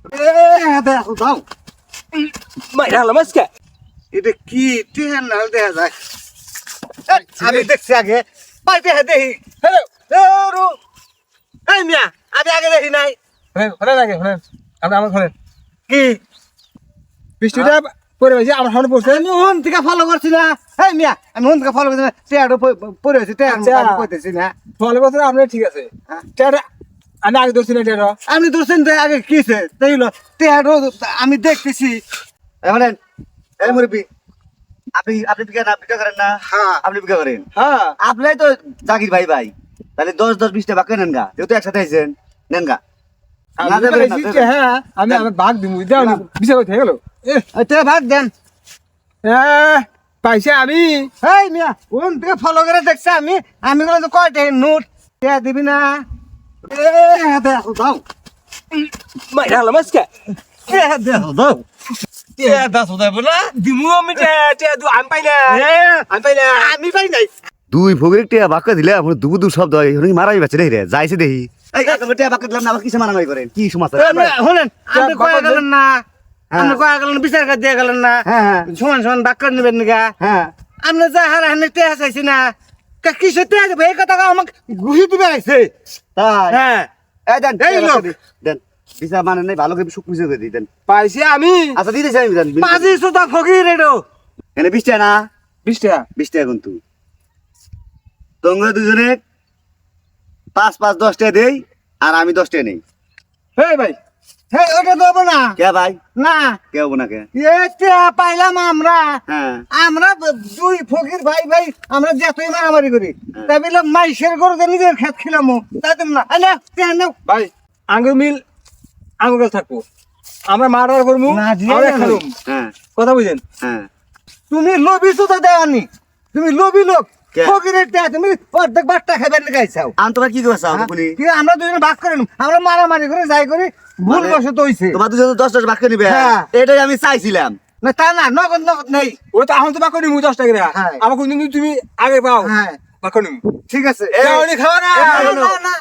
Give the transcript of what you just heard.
দেখো দাও মাইরা হলো মাসকে এটা কি টিহান নাল দেখা যায় আমি দেখছি আগে বাইতে দেখি হ্যালো এই মিয়া আমি আগে দেখি নাই হলেন আগে হলেন আমরা আমার হলেন কি বৃষ্টিটা পরে হয়েছে আমার সামনে পড়ছে আমি হন থেকে ফলো করছি না এই মিয়া আমি হন থেকে ফলো করছি না টেয়ারও পরে হয়েছে টেয়ার আমি কইতেছি না ফলে বছর আপনার ঠিক আছে টেয়ারটা আমি আগে ধরছি না টেয়ারটা আপনি ধরছেন তো আগে কিছে তাই হলো টেয়ারও আমি দেখতেছি এবারে এই মুরব্বি আপনি বিকা করেন না হ্যাঁ আপনি বিকা করেন হ্যাঁ আপনাই তো জাকির ভাই ভাই তাহলে 10-10-20টা বাক্য নেন গা যেহেতু একসাথে আইছেন নেন গা না দেবেন না, দেবেন। হ্যাঁ আমি আমার ভাগ দিব দাও বিষয় হয়ে গেল তে ভাগ দেন পাইছে আমি এই মিয়া কোন থেকে ফলো করে দেখছে আমি বলে তো কয়টা নোট তে দিবি না দেখো দাও মাইরা হলো মাসকে দেখো দাও দেখো দেবো না দিমু আমি আমি পাই না আমি পাই না আমি পাই নাই দুই ভোগের টিয়া বাক্কা দিলে আমার দুবু দু শব্দ হয় এখন মারাই বাচ্চা দেখি রে যাইছে দেখি এই তুমি তে বাক্য দিলাম না আবার কিসে মারামারি করেন কি সমাচার শুনেন আপনি কয়া গেলেন না আপনি কয়া গেলেন বিচার কাজ দিয়ে গেলেন না হ্যাঁ হ্যাঁ সমান সমান বাক্য নেবেন না হ্যাঁ আপনি যা হার হানে তে চাইছি না কিসে তে দেবে এই কথা আমাকে ঘুষি দিবে আইছে তাই হ্যাঁ এই দেন এই লোক। দেন বিচার মানে নাই ভালো করে সুখ বুঝে দিয়ে দেন পাইছে আমি আচ্ছা দিতেছি আমি দেন পাঁচি সুতা ফকির এডো এনে 20 টাকা না 20 টাকা 20 টাকা কিন্তু তোমরা দুজনে 5-5-10 টাকা দেই আর আমি 10 টাকা নেই এই ভাই হে ওটা দেবো না কে ভাই না কে হবো না কে এটা পাইলাম আমরা হ্যাঁ আমরা দুই ফকির ভাই ভাই আমরা যতই মারামারি করি হ্যাঁ। তাই বললাম মাইসের গরুতে নিজের খেত খিলাম তাই তুমি না আরে না ভাই আঙ্গুর মিল আঙ্গুর থাকবো আমরা মার্ডার করবো না, দিয়ে আমরা দেন। খালুম হ্যাঁ কথা বুঝেন হ্যাঁ তুমি লোভি সুতা দেওয়ানি তুমি লোভি লোক কে? ফকিরের দেয়া তুমি অর্ধেক বাট্টা খাইবার গাইছাও আন তোমার কি করছ বলি কি আমরা দুজনে ভাগ করে নিব আমরা মারামারি করে যাই করি ভুল মানে- বসত হইছে তোমার দুজনে 10 বাক্য নিবে হ্যাঁ। এটাই আমি চাইছিলাম না তা না নগদ নগদ নেই ওটা তো এখন তো বাকো নিমু 10 টাকা হ্যাঁ। আমার কোনদিন তুমি আগে পাও হ্যাঁ বাকো নিমু ঠিক আছে খাওয়া না না, না, না।